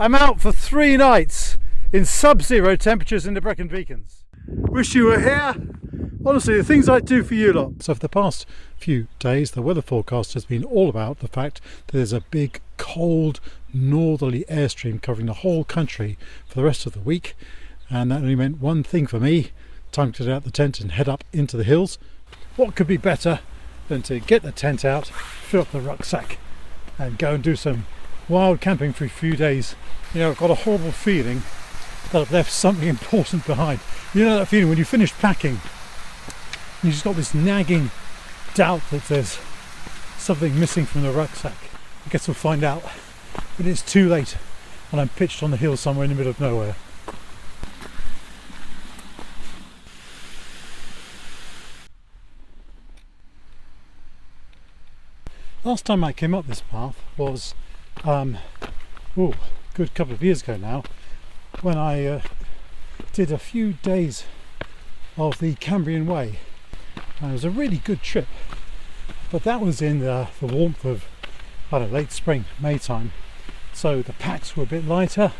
I'm out for 3 nights in sub-zero temperatures in the Brecon Beacons. Wish you were here. Honestly, the things I do for you lot. So for the past few days, the weather forecast has been all about the fact that there's a big, cold, northerly airstream covering the whole country for the rest of the week. And that only meant one thing for me: time to get out the tent and head up into the hills. What could be better than to get the tent out, fill up the rucksack and go and do some wild camping for a few days. You know, I've got a horrible feeling that I've left something important behind. You know that feeling when you finish packing, you just got this nagging doubt that there's something missing from the rucksack. I guess we'll find out when it's too late and I'm pitched on the hill somewhere in the middle of nowhere. Last time I came up this path was good couple of years ago now, when I did a few days of the Cambrian Way. It was a really good trip, but that was in the warmth of, I don't know, late spring, May time, so the packs were a bit lighter.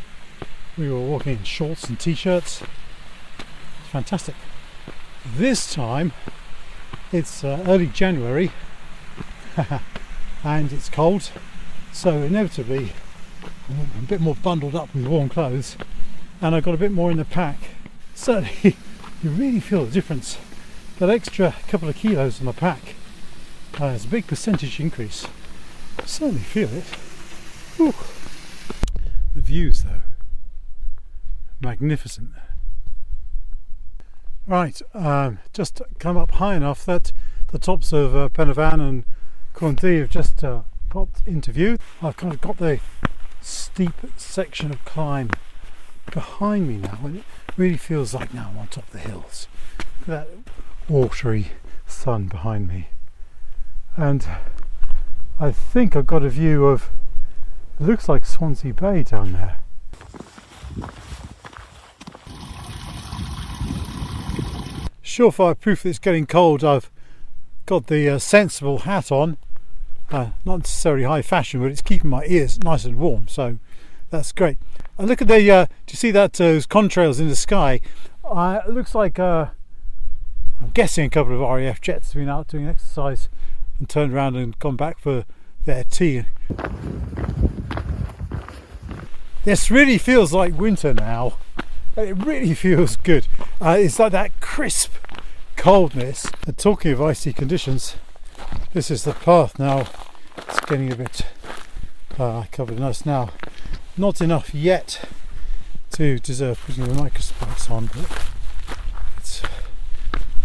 We were walking in shorts and t-shirts. It's fantastic. This time it's early January and it's cold, so inevitably I'm a bit more bundled up with warm clothes, and I've got a bit more in the pack. Certainly you really feel the difference. That extra couple of kilos in the pack is a big percentage increase. I certainly feel it. Whew. The views though, magnificent. Right, just come up high enough that the tops of Penavan and Corndy have just popped into view. I've kind of got the steep section of climb behind me now, and it really feels like now I'm on top of the hills. Look at that watery sun behind me, and I think I've got a view of, it looks like Swansea Bay down there. Surefire proof that it's getting cold, I've got the sensible hat on. Not necessarily high fashion, but it's keeping my ears nice and warm, so that's great. And look at the, do you see that, those contrails in the sky? It looks like, I'm guessing a couple of RAF jets have been out doing exercise and turned around and gone back for their tea. This really feels like winter now. It really feels good. It's like that crisp coldness. And talking of icy conditions, this is the path now. It's getting a bit covered in ice now. Not enough yet to deserve putting the microspikes on, but it's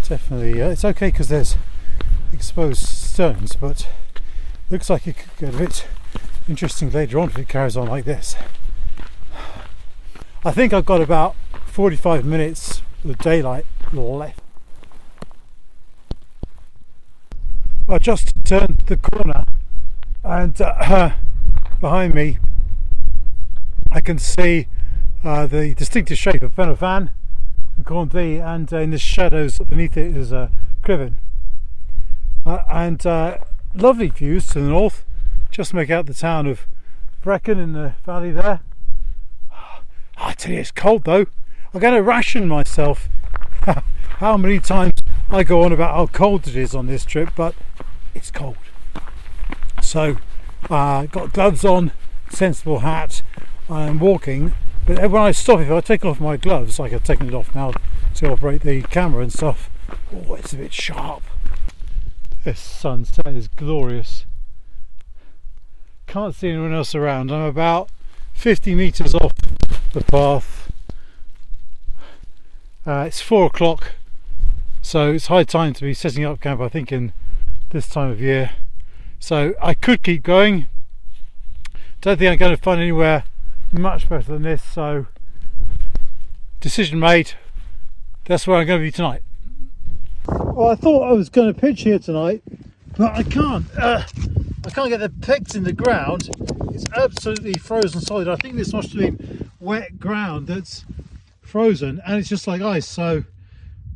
definitely it's okay because there's exposed stones, but looks like it could get a bit interesting later on if it carries on like this. I think I've got about 45 minutes of daylight left. I just turned the corner and behind me I can see the distinctive shape of Penavan and Corndy, and in the shadows beneath it is Crivin. And lovely views to the north. Just make out the town of Brecon in the valley there. I tell you, it's cold though. I'm going to ration myself how many times I go on about how cold it is on this trip, but it's cold. So got gloves on, sensible hat. I'm walking, but when I stop, if I take off my gloves, like I've taken it off now to operate the camera and stuff, oh, it's a bit sharp. This sunset is glorious. Can't see anyone else around. I'm about 50 metres off the path. It's 4 o'clock, so it's high time to be setting up camp, I think, in this time of year. So I could keep going. Don't think I'm going to find anywhere much better than this, so decision made. That's where I'm going to be tonight. Well, I thought I was going to pitch here tonight, but I can't. I can't get the pegs in the ground. It's absolutely frozen solid. I think this must have been wet ground that's frozen, and it's just like ice, so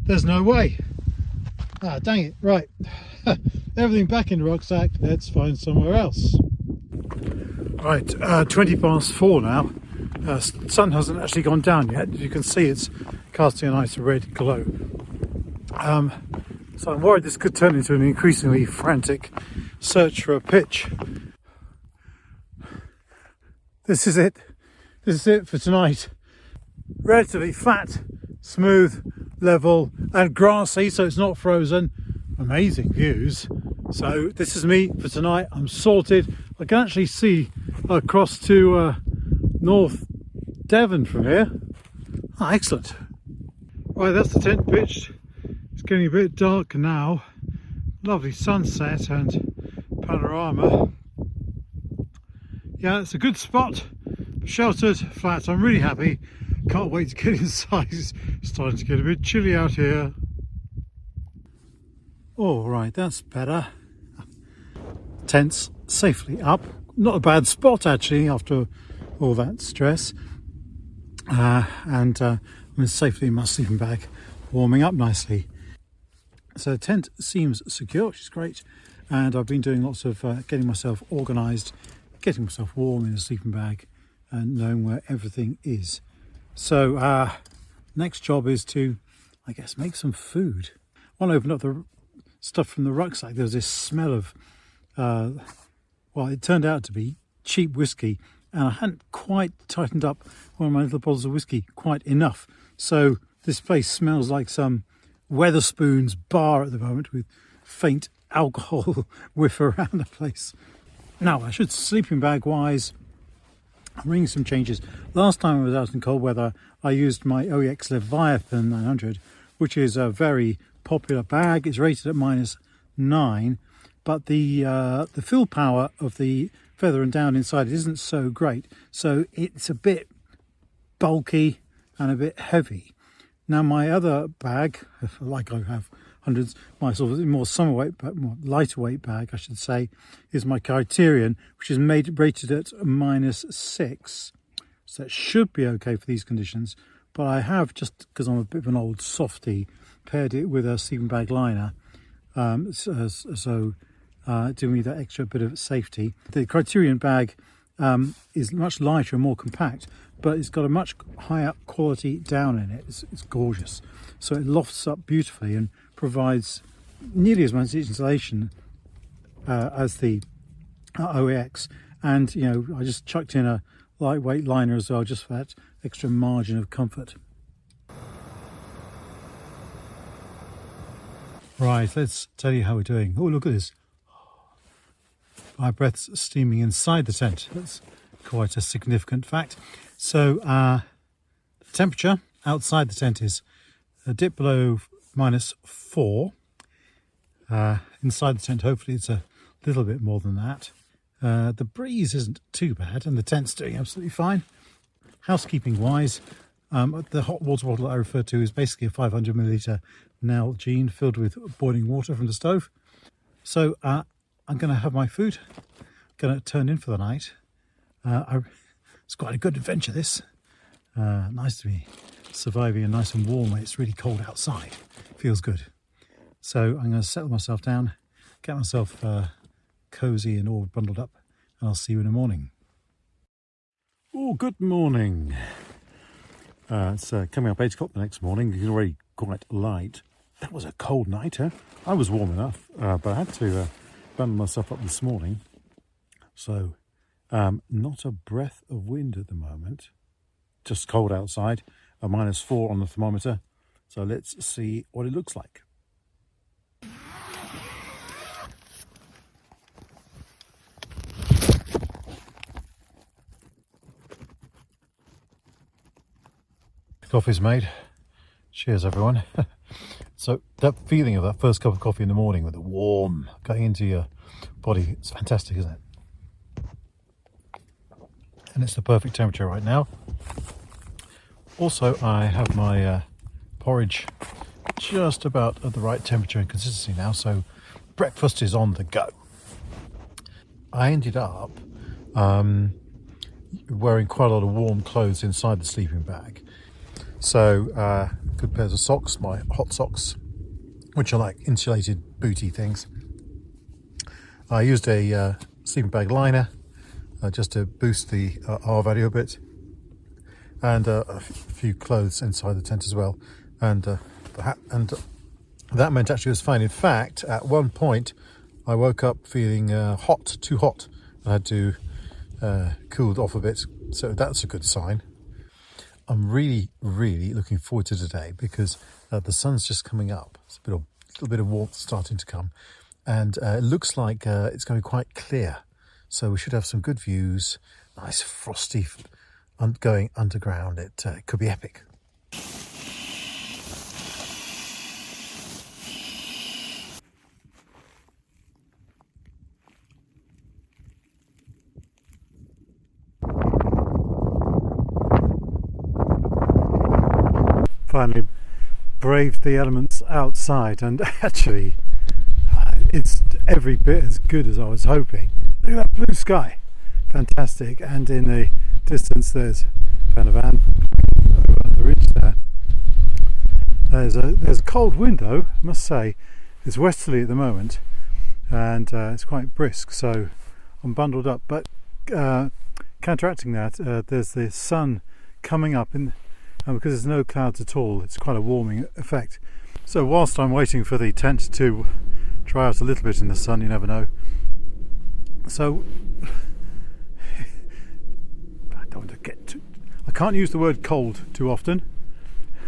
there's no way. Ah, dang it. Right. Everything back in the rucksack. Let's find somewhere else. Right, 20 past 4 now. Sun hasn't actually gone down yet. As you can see, it's casting a nice red glow. So I'm worried this could turn into an increasingly frantic search for a pitch. This is it. This is it for tonight. Relatively flat, smooth, level and grassy, so it's not frozen. Amazing views. So this is me for tonight. I'm sorted. I can actually see across to North Devon from here. Oh, excellent. Right, that's the tent pitched. It's getting a bit dark now. Lovely sunset and panorama. Yeah, it's a good spot. Sheltered, flat. I'm really happy. Can't wait to get inside. It's starting to get a bit chilly out here. All right, that's better. Tent's safely up. Not a bad spot actually after all that stress. I'm safely in my sleeping bag, warming up nicely. So the tent seems secure, which is great. And I've been doing lots of getting myself organised, getting myself warm in a sleeping bag and knowing where everything is. So next job is to, I guess, make some food. When I opened up the stuff from the rucksack, there was this smell of, well, it turned out to be cheap whiskey, and I hadn't quite tightened up one of my little bottles of whiskey quite enough. So this place smells like some Wetherspoons bar at the moment, with faint alcohol whiff around the place. Now, I should, sleeping bag wise, I'm bringing some changes. Last time I was out in cold weather, I used my OEX Leviathan 900, which is a very popular bag. It's rated at -9, but the fill power of the feather and down inside it isn't so great. So it's a bit bulky and a bit heavy. Now my other bag, like I have hundreds, my sort of more summer weight, but more lighter weight bag, I should say, is my Criterion, which is rated at -6. So that should be okay for these conditions. But I have, just because I'm a bit of an old softy, paired it with a sleeping bag liner, doing me that extra bit of safety. The Criterion bag is much lighter and more compact, but it's got a much higher quality down in it. It's gorgeous. So it lofts up beautifully and provides nearly as much insulation as the OEX. And, you know, I just chucked in a lightweight liner as well, just for that extra margin of comfort. Right, let's tell you how we're doing. Oh, look at this. My breath's steaming inside the tent. That's quite a significant fact. So the temperature outside the tent is a dip below -4. Inside the tent, hopefully it's a little bit more than that. The breeze isn't too bad and the tent's doing absolutely fine. Housekeeping wise, the hot water bottle I refer to is basically a 500 milliliter Nalgene filled with boiling water from the stove. So I'm going to have my food, going to turn in for the night. It's quite a good adventure, this. Nice to be surviving and nice and warm when it's really cold outside. Feels good. So I'm going to settle myself down, get myself cozy and all bundled up, and I'll see you in the morning. Oh, good morning. It's coming up 8 o'clock the next morning. It's already quite light. That was a cold night, huh? I was warm enough, but I had to bundle myself up this morning. So not a breath of wind at the moment. Just cold outside, a -4 on the thermometer. So let's see what it looks like. Coffee's made. Cheers, everyone. So that feeling of that first cup of coffee in the morning with the warm going into your body, it's fantastic, isn't it? And it's the perfect temperature right now. Also, I have my porridge just about at the right temperature and consistency now, so breakfast is on the go. I ended up wearing quite a lot of warm clothes inside the sleeping bag. So good pairs of socks, my hot socks, which are like insulated booty things. I used a sleeping bag liner just to boost the R value a bit. and a few clothes inside the tent as well, and that meant actually it was fine. In fact, at one point I woke up feeling too hot. I had to cooled off a bit, so that's a good sign. I'm really looking forward to today because the sun's just coming up. It's a little bit of warmth starting to come, and it looks like it's going to be quite clear, so we should have some good views. Nice frosty going underground. It could be epic. Finally braved the elements outside, and actually it's every bit as good as I was hoping. Look at that blue sky, fantastic, and in the distance there's kind of over at the ridge there. There's a cold wind though, I must say. It's westerly at the moment, and it's quite brisk, so I'm bundled up, but counteracting that, there's the sun coming up and because there's no clouds at all, it's quite a warming effect. So whilst I'm waiting for the tent to dry out a little bit in the sun, you never know. So I can't use the word cold too often.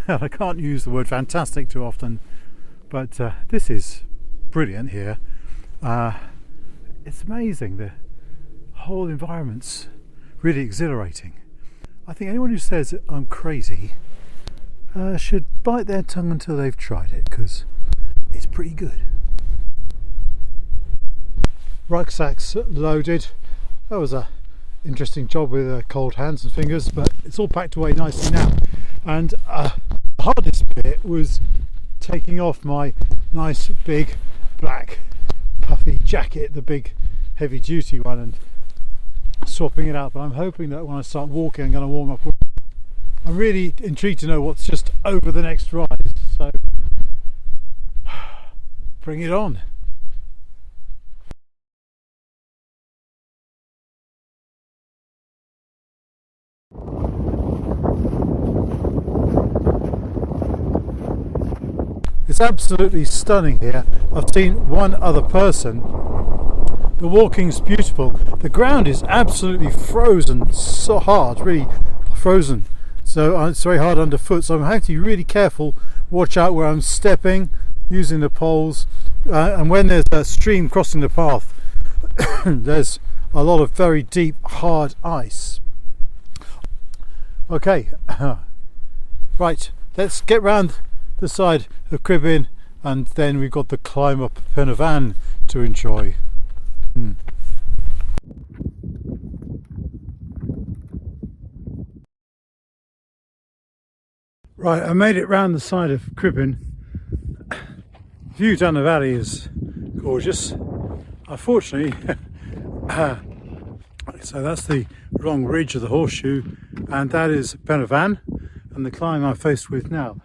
I can't use the word fantastic too often. But this is brilliant here. It's amazing. The whole environment's really exhilarating. I think anyone who says I'm crazy should bite their tongue until they've tried it, because it's pretty good. Rucksack's loaded. That was a interesting job with cold hands and fingers, but it's all packed away nicely now. And the hardest bit was taking off my nice big black puffy jacket, the big heavy duty one, and swapping it out. But I'm hoping that when I start walking I'm going to warm up. I'm really intrigued to know what's just over the next rise, so bring it on. It's absolutely stunning here. I've seen one other person. The walking's beautiful. The ground is absolutely frozen, so hard, really frozen. So it's very hard underfoot. So I'm having to be really careful, watch out where I'm stepping, using the poles. And when there's a stream crossing the path, there's a lot of very deep, hard ice. Okay, right, let's get round the side of Crib Inn, and then we've got the climb up Pen y Fan to enjoy. Right, I made it round the side of Crib Inn. View down the valley is gorgeous. Unfortunately, so that's the long ridge of the horseshoe, and that is Pen y Fan, and the climb I'm faced with now.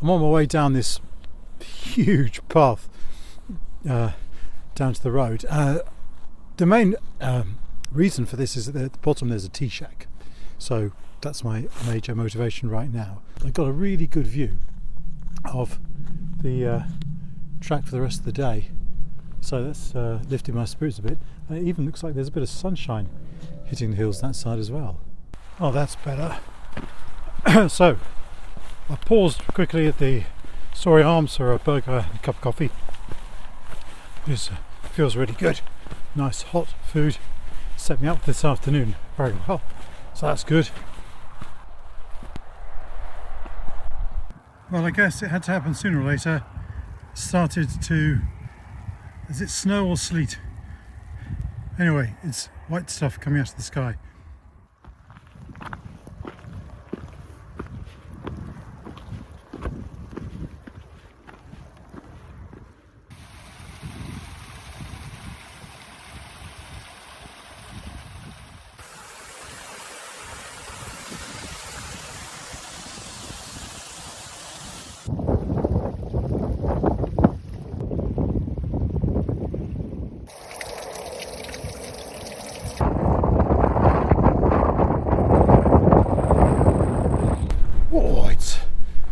I'm on my way down this huge path down to the road. The main reason for this is that at the bottom there's a tea shack, so that's my major motivation right now. I got a really good view of the track for the rest of the day, so that's lifted my spirits a bit, and it even looks like there's a bit of sunshine hitting the hills that side as well. Oh, that's better. So I paused quickly at the Story Arms for a burger and a cup of coffee. This feels really good. Nice hot food. Set me up this afternoon very well, so that's good. Well, I guess it had to happen sooner or later. Started to, is it snow or sleet? Anyway, it's white stuff coming out of the sky.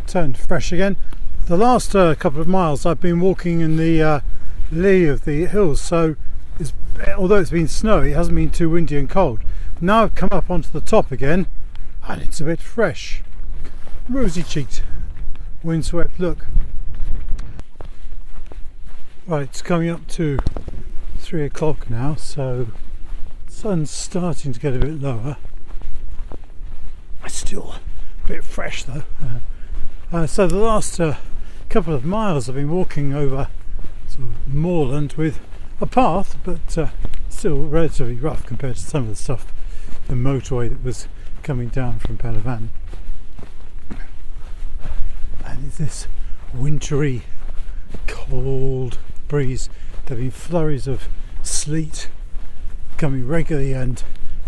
turned fresh again. The last couple of miles I've been walking in the lee of the hills, so although it's been snowy, it hasn't been too windy and cold. Now I've come up onto the top again and it's a bit fresh. Rosy cheeked, windswept look. Right, it's coming up to 3 o'clock now, so sun's starting to get a bit lower. It's still a bit fresh though. So the last couple of miles I've been walking over sort of moorland with a path, but still relatively rough compared to some of the stuff, the motorway that was coming down from Palavan. And it's this wintry, cold breeze. There have been flurries of sleet coming regularly, and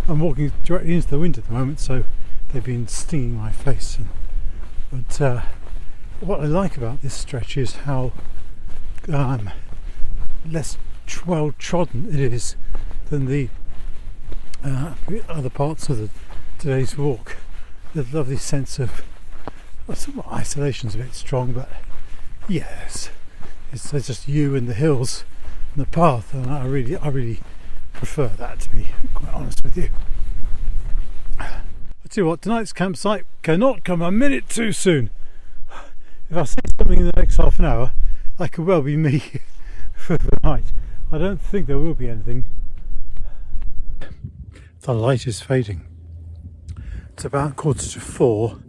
I'm walking directly into the wind at the moment, so they've been stinging my face. But what I like about this stretch is how less well trodden it is than the other parts of today's walk. The lovely sense of somewhat isolation's a bit strong, but yes, it's just you and the hills and the path, and I really prefer that, to be quite honest with you. I'll tell you what, tonight's campsite cannot come a minute too soon. If I see something in the next half an hour, that could well be me for the night. I don't think there will be anything. The light is fading. It's about 3:45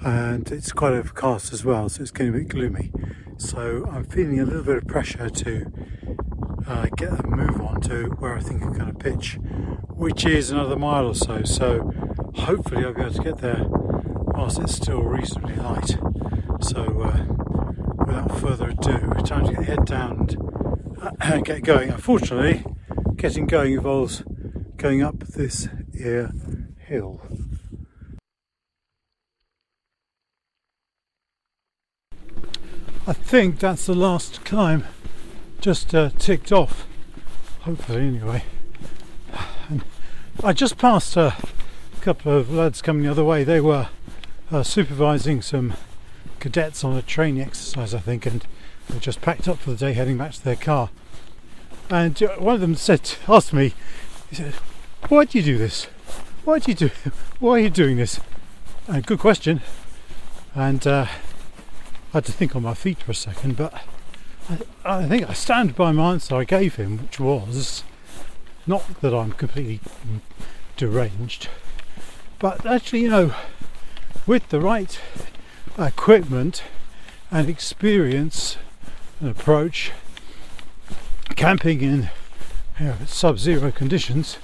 and it's quite overcast as well, so it's getting a bit gloomy. So I'm feeling a little bit of pressure to get a move on to where I think I'm going to pitch, which is another mile or so. So hopefully I'll be able to get there whilst it's still reasonably light. So without further ado, time to get the head down and get going. Unfortunately, getting going involves going up this here hill. I think that's the last climb just ticked off, hopefully anyway. And I just passed a couple of lads coming the other way. They were supervising some cadets on a training exercise, I think, and they just packed up for the day, heading back to their car. And one of them asked me, he said, "Why do you do this? Why are you doing this?" And good question. And I had to think on my feet for a second, but I think I stand by my answer I gave him, which was not that I'm completely deranged, but actually, you know, with the right equipment and experience and approach, camping in sub-zero conditions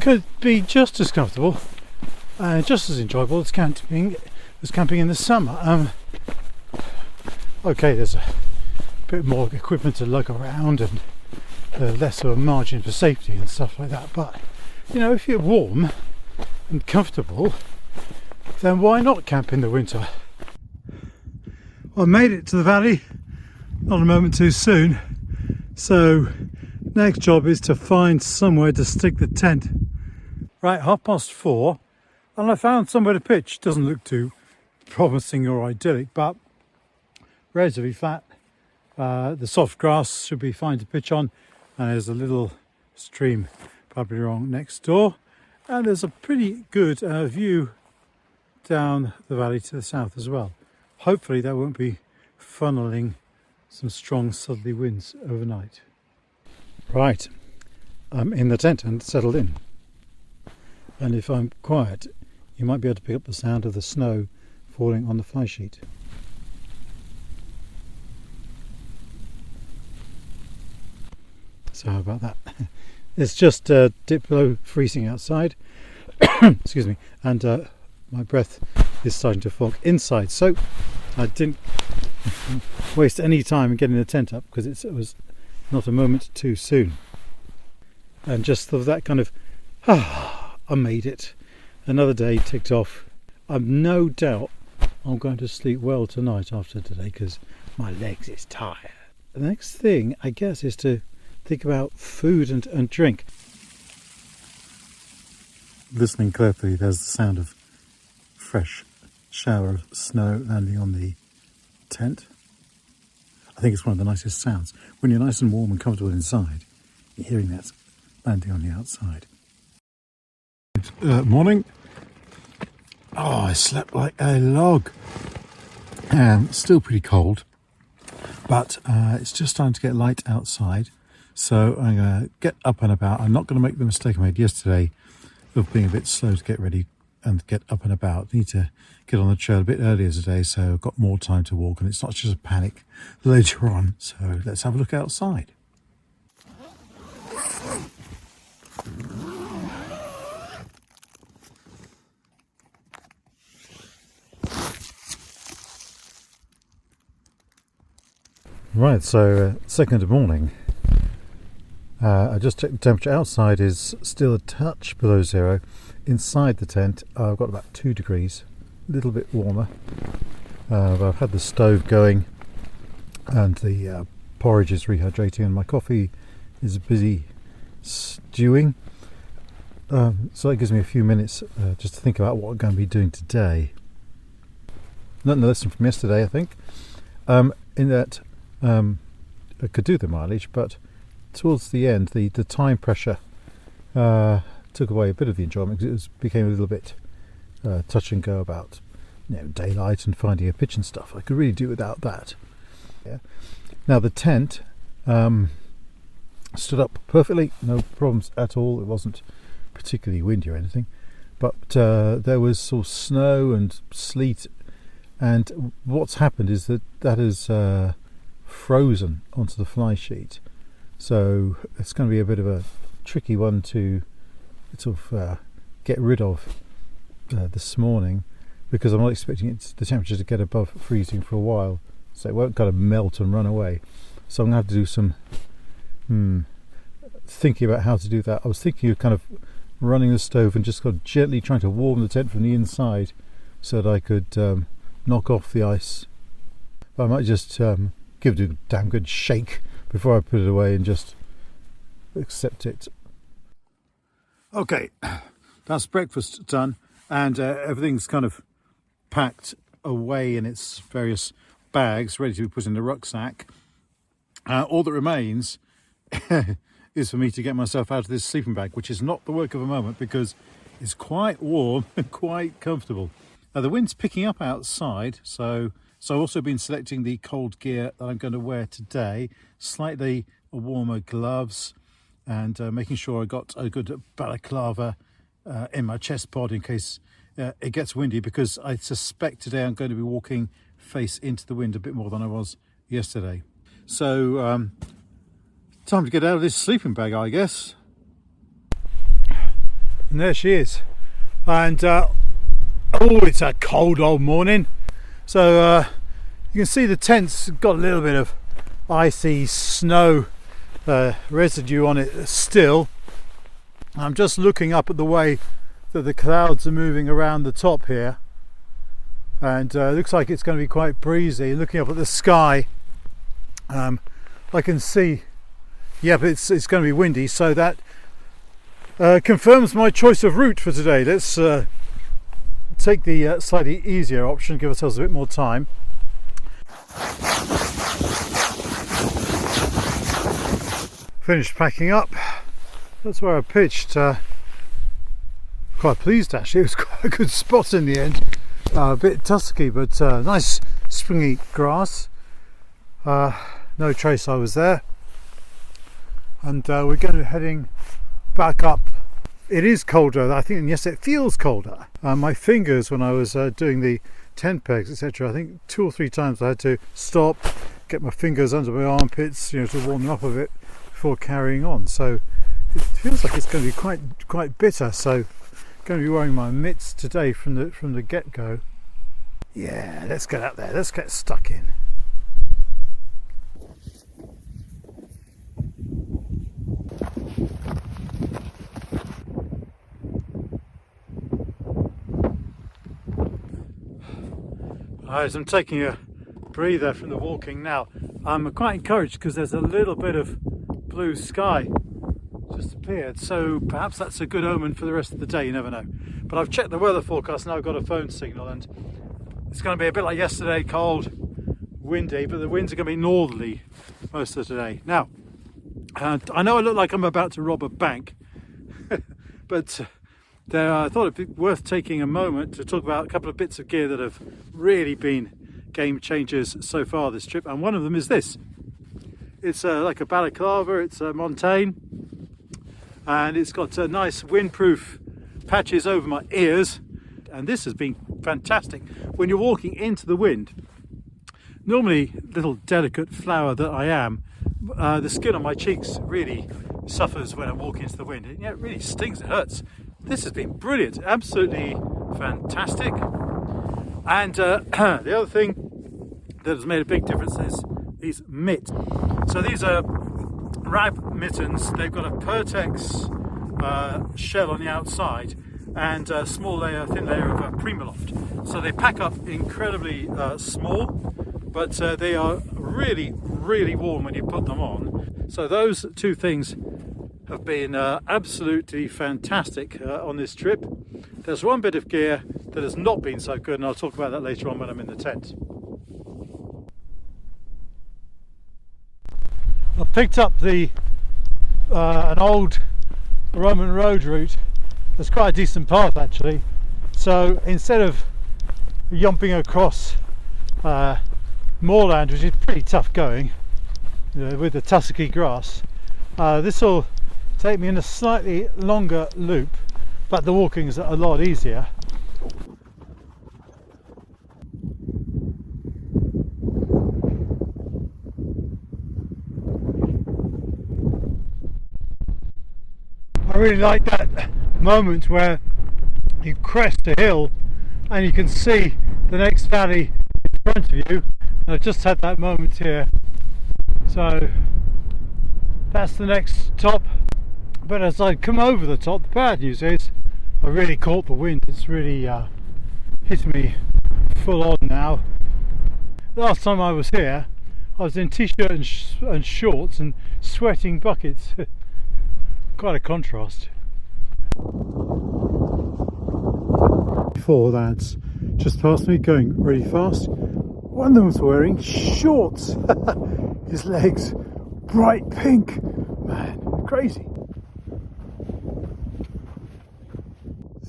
could be just as comfortable and just as enjoyable as camping in the summer. Okay, there's a bit more equipment to lug around and less of a margin for safety and stuff like that, but you know, if you're warm and comfortable, then why not camp in the winter? Well, I made it to the valley, not a moment too soon, so next job is to find somewhere to stick the tent. Right, 4:30, and I found somewhere to pitch. Doesn't look too promising or idyllic, but relatively flat. The soft grass should be fine to pitch on, and there's a little stream probably wrong next door, and there's a pretty good view down the valley to the south as well. Hopefully that won't be funneling some strong southerly winds overnight. Right, I'm in the tent and settled in, and if I'm quiet you might be able to pick up the sound of the snow falling on the fly sheet. So how about that? It's just dipped below freezing outside. Excuse me, and my breath is starting to fog inside, so I didn't waste any time in getting the tent up because it was not a moment too soon. And just for that kind of I made it, another day ticked off. I've no doubt I'm going to sleep well tonight after today because my legs is tired. The next thing I guess is to think about food and drink. Listening carefully, there's the sound of fresh shower of snow landing on the tent. I think it's one of the nicest sounds. When you're nice and warm and comfortable inside, you're hearing that landing on the outside. Morning. Oh, I slept like a log. Still pretty cold, but it's just starting to get light outside. So I'm going to get up and about. I'm not going to make the mistake I made yesterday of being a bit slow to get ready and get up and about. I need to get on the trail a bit earlier today, so I've got more time to walk, and it's not just a panic later on. So let's have a look outside. Right, so second morning. I just checked the temperature. Outside is still a touch below zero. Inside the tent, I've got about 2 degrees, a little bit warmer. But I've had the stove going, and the porridge is rehydrating, and my coffee is busy stewing. So that gives me a few minutes just to think about what I'm going to be doing today. Not the lesson from yesterday, I think, in that I could do the mileage, but towards the end, the time pressure took away a bit of the enjoyment, because became a little bit touch and go about daylight and finding a pitch and stuff. I could really do without that. Yeah. Now the tent stood up perfectly, no problems at all. It wasn't particularly windy or anything, but there was sort of snow and sleet, and what's happened is that has frozen onto the fly sheet. So it's going to be a bit of a tricky one to sort of get rid of this morning, because I'm not expecting the temperature to get above freezing for a while, so it won't kind of melt and run away. So I'm going to have to do some thinking about how to do that. I was thinking of kind of running the stove and just kind of gently trying to warm the tent from the inside so that I could knock off the ice. But I might just give it a damn good shake before I put it away and just accept it. Okay, that's breakfast done, and everything's kind of packed away in its various bags, ready to be put in the rucksack. All that remains is for me to get myself out of this sleeping bag, which is not the work of a moment, because it's quite warm and quite comfortable. The wind's picking up outside, so I've also been selecting the cold gear that I'm going to wear today, slightly warmer gloves, and making sure I got a good balaclava in my chest pod in case it gets windy, because I suspect today I'm going to be walking face into the wind a bit more than I was yesterday. So time to get out of this sleeping bag, I guess. And there she is. And oh, it's a cold old morning. So you can see the tent's got a little bit of icy snow residue on it still. I'm just looking up at the way that the clouds are moving around the top here, and it looks like it's going to be quite breezy. Looking up at the sky, I can see, yeah, but it's going to be windy, so that confirms my choice of route for today. Let's take the slightly easier option, give ourselves a bit more time. Finished packing up. That's where I pitched. Quite pleased actually. It was quite a good spot in the end. A bit tusky, but nice springy grass. No trace I was there. And we're going to be heading back up. It is colder, I think, and yes, it feels colder. My fingers, when I was doing the tent pegs, etc., I think 2 or 3 times I had to stop, get my fingers under my armpits, to warm them up a bit before carrying on. So it feels like it's going to be quite bitter. So going to be wearing my mitts today from the get-go. Yeah, let's get out there. Let's get stuck in. Alright, I'm taking a breather from the walking now. I'm quite encouraged because there's a little bit of blue sky just appeared, so perhaps that's a good omen for the rest of the day. You never know. But I've checked the weather forecast now. I've got a phone signal, and It's going to be a bit like yesterday, cold, windy, but the winds are going to be northerly most of today. Now, I know I look like I'm about to rob a bank, but I thought it'd be worth taking a moment to talk about a couple of bits of gear that have really been game changers so far this trip, and one of them is this. It's like a balaclava, it's a Montane, and it's got nice windproof patches over my ears, and this has been fantastic when you're walking into the wind. Normally, little delicate flower that I am, the skin on my cheeks really suffers when I'm walking into the wind. It really stings, it hurts. This has been brilliant, absolutely fantastic. And the other thing that has made a big difference is these mitts. So these are rab mittens. They've got a Pertex shell on the outside and a small layer, thin layer of Primaloft. So they pack up incredibly small, but they are really, really warm when you put them on. So those two things have been absolutely fantastic on this trip. There's one bit of gear that has not been so good, and I'll talk about that later on when I'm in the tent. I picked up an old Roman road route. It's quite a decent path actually. So instead of yumping across moorland, which is pretty tough going, with the tussocky grass, this will take me in a slightly longer loop, but the walking is a lot easier. I really like that moment where you crest a hill and you can see the next valley in front of you, and I've just had that moment here. So that's the next top, but as I come over the top, the bad news is I really caught the wind. It's really hit me full on now. Last time I was here I was in t-shirt and shorts and sweating buckets. Quite a contrast. 4 lads just passed me going really fast. One of them was wearing shorts. His legs bright pink. Man, crazy.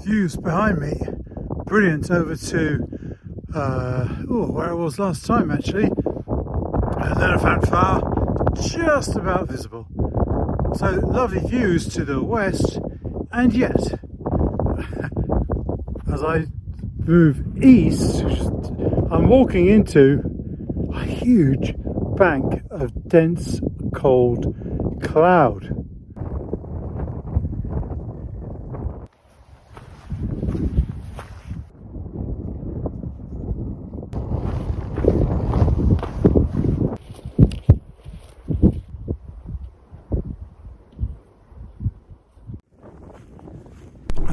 Views behind me, brilliant over to where I was last time actually. An elephant far, just about visible. So lovely views to the west, and yet as I move east, I'm walking into a huge bank of dense cold cloud.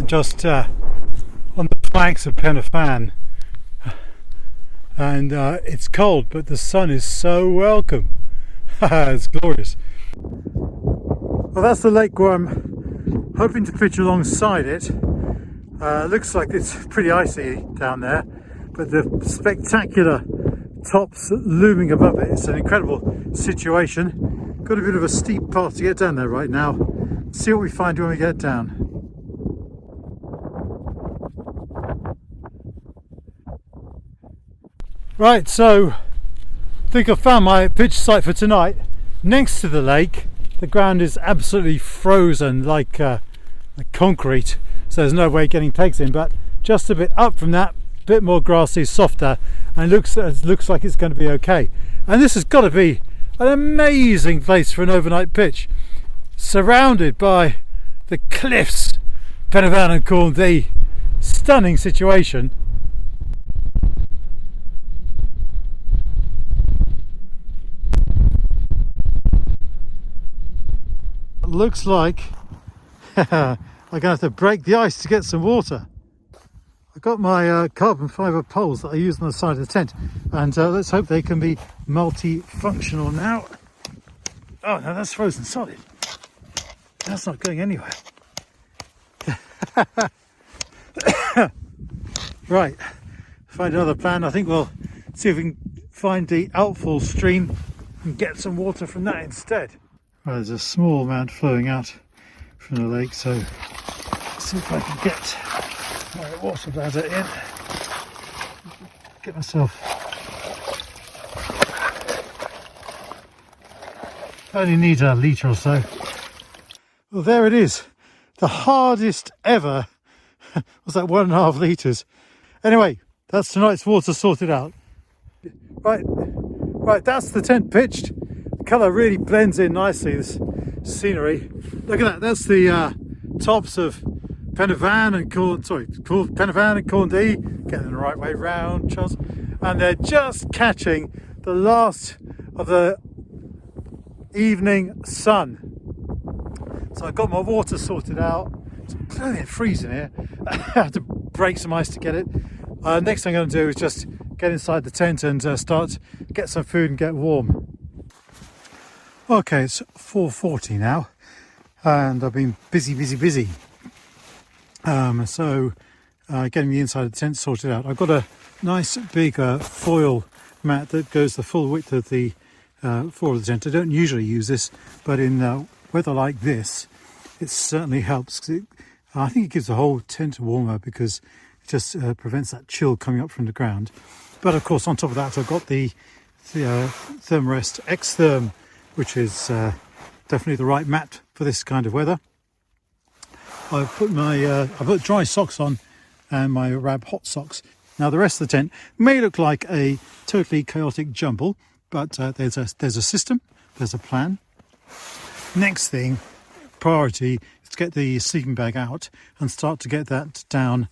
Just on the flanks of Penafan, and it's cold, but the sun is so welcome. It's glorious. Well, that's the lake where I'm hoping to pitch alongside it. Looks like it's pretty icy down there, but the spectacular tops looming above it. It's an incredible situation. Got a bit of a steep path to get down there right now. See what we find when we get down. Right, so I think I've found my pitch site for tonight. Next to the lake, the ground is absolutely frozen like concrete, so there's no way getting pegs in, but just a bit up from that, a bit more grassy, softer, and it looks like it's going to be okay. And this has got to be an amazing place for an overnight pitch, surrounded by the cliffs, Penafan and Cornthea. Stunning situation. Looks like I'm going to have to break the ice to get some water. I've got my carbon fibre poles that I use on the side of the tent, and let's hope they can be multifunctional now. Oh no, that's frozen solid. That's not going anywhere. Right, if find another plan. I think we'll see if we can find the outfall stream and get some water from that instead. Well, there's a small amount flowing out from the lake, so let's see if I can get my water bladder in. Get myself. I only need a litre or so. Well, there it is. The hardest ever was that 1.5 litres. Anyway, that's tonight's water sorted out. Right, that's the tent pitched. The colour really blends in nicely, this scenery. Look at that, that's the tops of Penavan and Penavan and Corndee, getting the right way round, Charles. And they're just catching the last of the evening sun. So I've got my water sorted out. It's bloody freezing here. I have to break some ice to get it. Next thing I'm going to do is just get inside the tent and get some food and get warm. Okay, it's 4:40 now, and I've been busy. Getting the inside of the tent sorted out. I've got a nice big foil mat that goes the full width of the floor of the tent. I don't usually use this, but in weather like this, it certainly helps. 'Cause I think it gives the whole tent warmer because it just prevents that chill coming up from the ground. But of course, on top of that, I've got the Thermarest X-Therm, which is definitely the right mat for this kind of weather. I've put dry socks on and my Rab hot socks. Now the rest of the tent may look like a totally chaotic jumble, but there's a system, there's a plan. Next thing, priority, is to get the sleeping bag out and start to get that down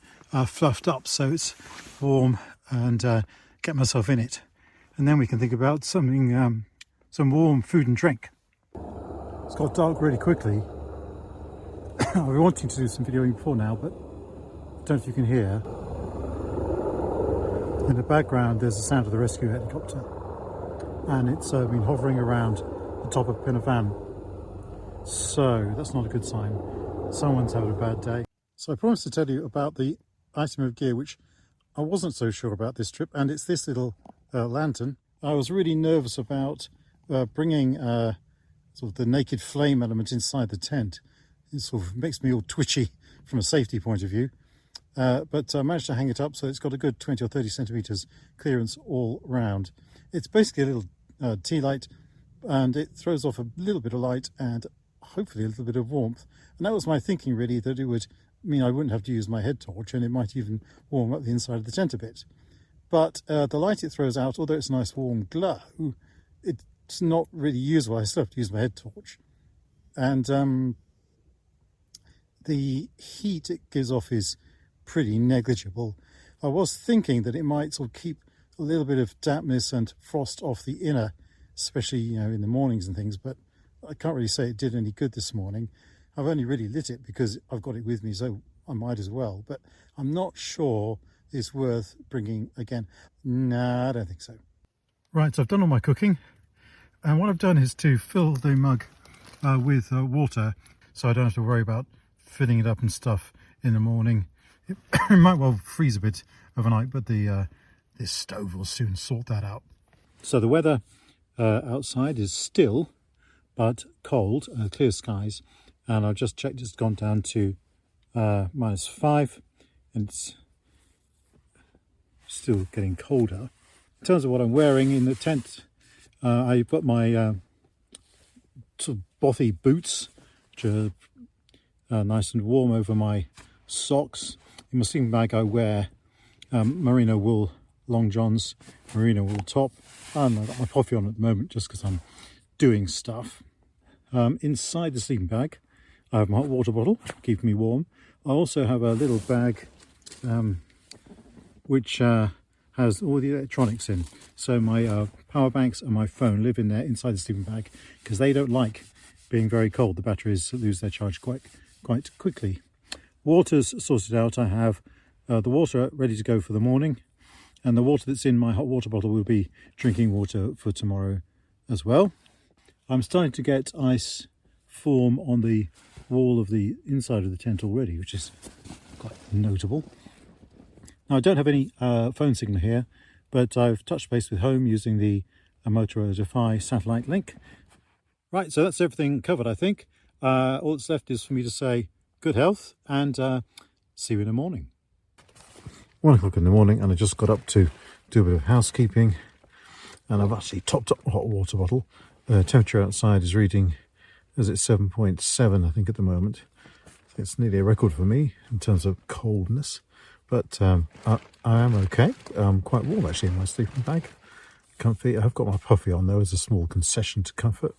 fluffed up so it's warm and get myself in it. And then we can think about something, some warm food and drink. It's got dark really quickly. I've been wanting to do some videoing before now, but I don't know if you can hear. In the background there's the sound of the rescue helicopter, and it's been hovering around the top of Penavan. So that's not a good sign. Someone's having a bad day. So I promised to tell you about the item of gear which I wasn't so sure about this trip, and it's this little lantern. I was really nervous about bringing sort of the naked flame element inside the tent. It sort of makes me all twitchy from a safety point of view. But I managed to hang it up so it's got a good 20 or 30 centimetres clearance all round. It's basically a little tea light, and it throws off a little bit of light and hopefully a little bit of warmth. And that was my thinking really, that it would mean I wouldn't have to use my head torch, and it might even warm up the inside of the tent a bit. But the light it throws out, although it's a nice warm glow, it's not really usable. I still have to use my head torch. And the heat it gives off is pretty negligible. I was thinking that it might sort of keep a little bit of dampness and frost off the inner, especially in the mornings and things, but I can't really say it did any good this morning. I've only really lit it because I've got it with me, so I might as well, but I'm not sure it's worth bringing again. Nah, I don't think so. Right, so I've done all my cooking, and what I've done is to fill the mug with water, so I don't have to worry about filling it up and stuff in the morning. It might well freeze a bit overnight, but this stove will soon sort that out. So the weather outside is still but cold, clear skies, and I've just checked, it's gone down to -5, and it's still getting colder. In terms of what I'm wearing in the tent, I've got my sort of bothy boots, which are nice and warm over my socks. In my sleeping bag I wear merino wool long johns, merino wool top, and I've got my coffee on at the moment just because I'm doing stuff. Inside the sleeping bag I have my hot water bottle, keeping me warm. I also have a little bag which has all the electronics in. So my power banks and my phone live in there inside the sleeping bag because they don't like being very cold. The batteries lose their charge quite quickly. Water's sorted out. I have the water ready to go for the morning, and the water that's in my hot water bottle will be drinking water for tomorrow as well. I'm starting to get ice form on the wall of the inside of the tent already, which is quite notable. Now, I don't have any phone signal here, but I've touched base with home using the Motorola Defy satellite link. Right, so that's everything covered, I think. All that's left is for me to say good health and see you in the morning. 1 o'clock in the morning, and I just got up to do a bit of housekeeping, and I've actually topped up the hot water bottle. The temperature outside is reading, is it 7.7, I think, at the moment. It's nearly a record for me in terms of coldness, but I am okay. I'm quite warm actually in my sleeping bag. Comfy. I've got my puffy on though as a small concession to comfort.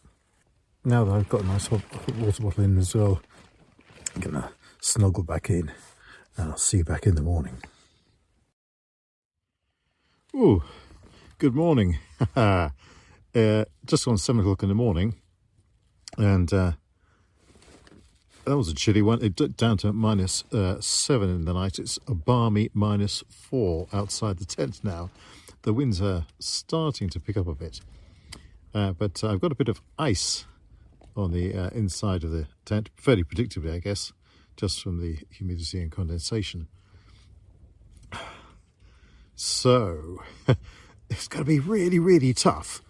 Now that I've got a nice hot water bottle in as well, I'm gonna snuggle back in, and I'll see you back in the morning. Ooh, good morning. Just on 7 o'clock in the morning, and that was a chilly one. It dipped down to -7 in the night. It's a balmy -4 outside the tent now. The winds are starting to pick up a bit, but I've got a bit of ice on the inside of the tent, fairly predictably, I guess, just from the humidity and condensation. So it's going to be really, really tough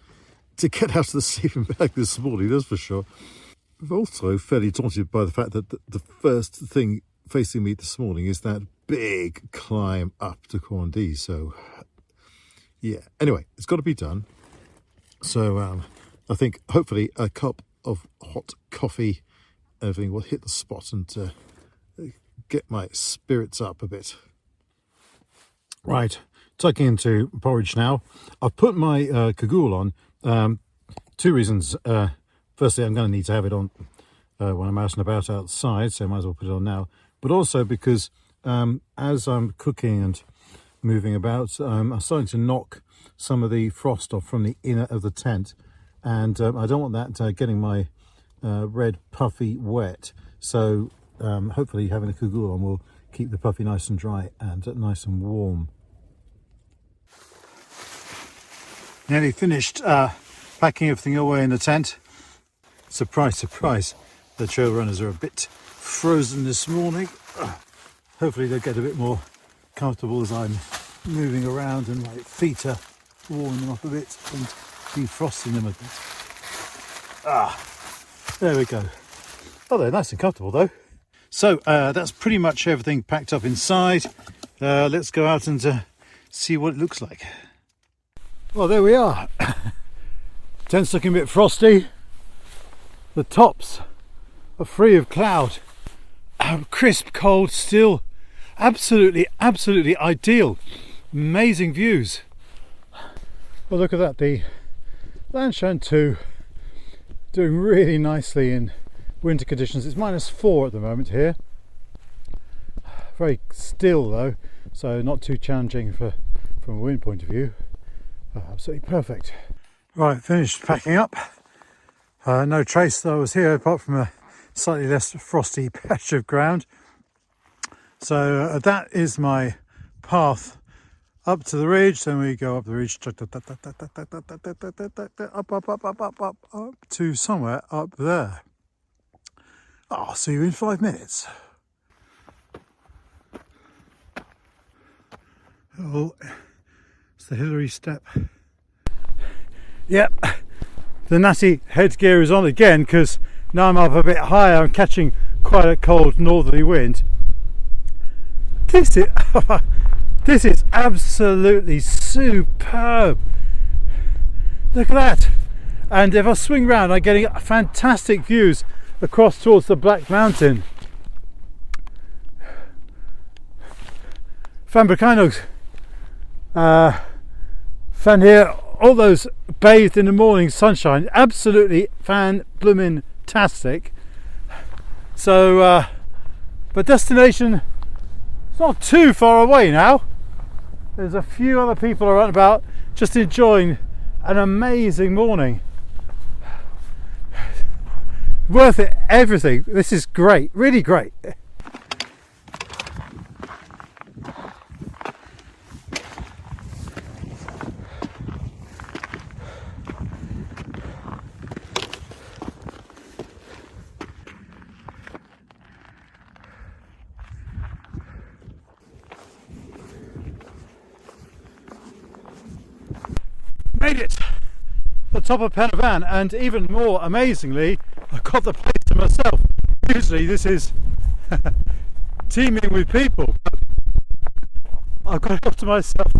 to get out of the sleeping bag this morning, that's for sure. I'm also fairly daunted by the fact that the first thing facing me this morning is that big climb up to Corndee. So, yeah. Anyway, it's got to be done. So I think hopefully a cup of hot coffee, everything will hit the spot and get my spirits up a bit. Right, tucking into porridge now. I've put my cagoule on. 2 reasons. Firstly, I'm going to need to have it on when I'm out and about outside, so I might as well put it on now. But also because as I'm cooking and moving about, I'm starting to knock some of the frost off from the inner of the tent, and I don't want that getting my red puffy wet. So hopefully having a cagoule on will keep the puffy nice and dry and nice and warm. Nearly finished packing everything away in the tent. Surprise, surprise, the trail runners are a bit frozen this morning. Hopefully they'll get a bit more comfortable as I'm moving around and my feet are warming them up a bit and defrosting them a bit. There we go. Oh, they're nice and comfortable though. So that's pretty much everything packed up inside. Let's go out and see what it looks like. Well, there we are. Tent's looking a bit frosty. The tops are free of cloud. Crisp, cold, still. Absolutely, absolutely ideal. Amazing views. Well, look at that. The Lanshan 2 doing really nicely in winter conditions. It's -4 at the moment here. Very still though, so not too challenging from a wind point of view. Absolutely perfect. Right, finished packing up. No trace that I was here apart from a slightly less frosty patch of ground. So that is my path up to the ridge. Then we go up the ridge, up to somewhere up there. I'll see you in 5 minutes. Oh, it's the Hillary step. Yep, the natty headgear is on again because now I'm up a bit higher. I'm catching quite a cold northerly wind. This is absolutely superb. Look at that. And if I swing round, I'm getting fantastic views across towards the Black Mountain. Fan Brecon, fan here, all those bathed in the morning sunshine, absolutely fan-bloomin-tastic. So, but destination, it's not too far away now. There's a few other people around about just enjoying an amazing morning. Worth it, everything. This is great, really great. Made it! The top of Pen y Fan, and even more amazingly, I've got the place to myself. Usually this is teeming with people, but I've got it up to myself.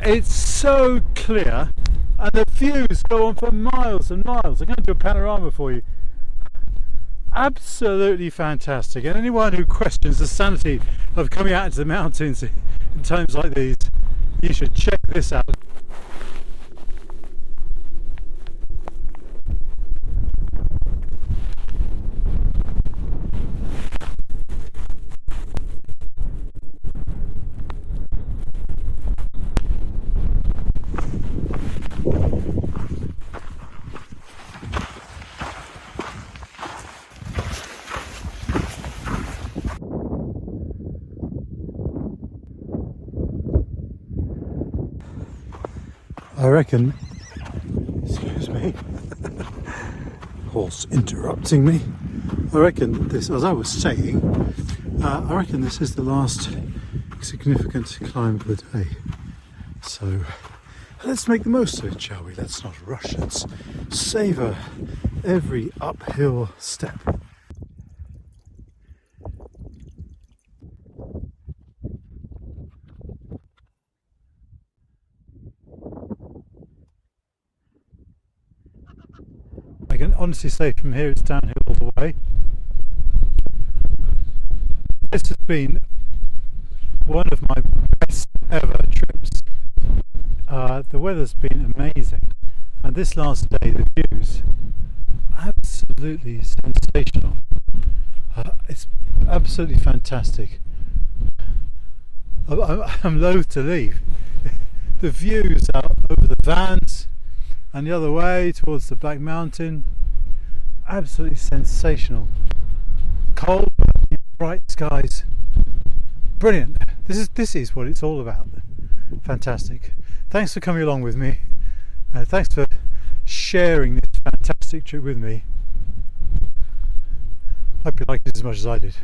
It's so clear, and the views go on for miles and miles. I'm going to do a panorama for you. Absolutely fantastic, and anyone who questions the sanity of coming out into the mountains in times like these, you should check this out. I reckon, excuse me, horse interrupting me. I reckon this, as I was saying, I reckon this is the last significant climb of the day. So let's make the most of it, shall we? Let's not rush, let's savour every uphill step. I can honestly say from here it's downhill all the way. This has been one of my best ever trips. The weather's been amazing, and this last day the views absolutely sensational. It's absolutely fantastic. I'm loath to leave. The views out over the Vans and the other way towards the Black Mountain, absolutely sensational. Cold but bright skies, brilliant. This is what it's all about. Fantastic. Thanks for coming along with me. Thanks for sharing this fantastic trip with me. Hope you liked it as much as I did.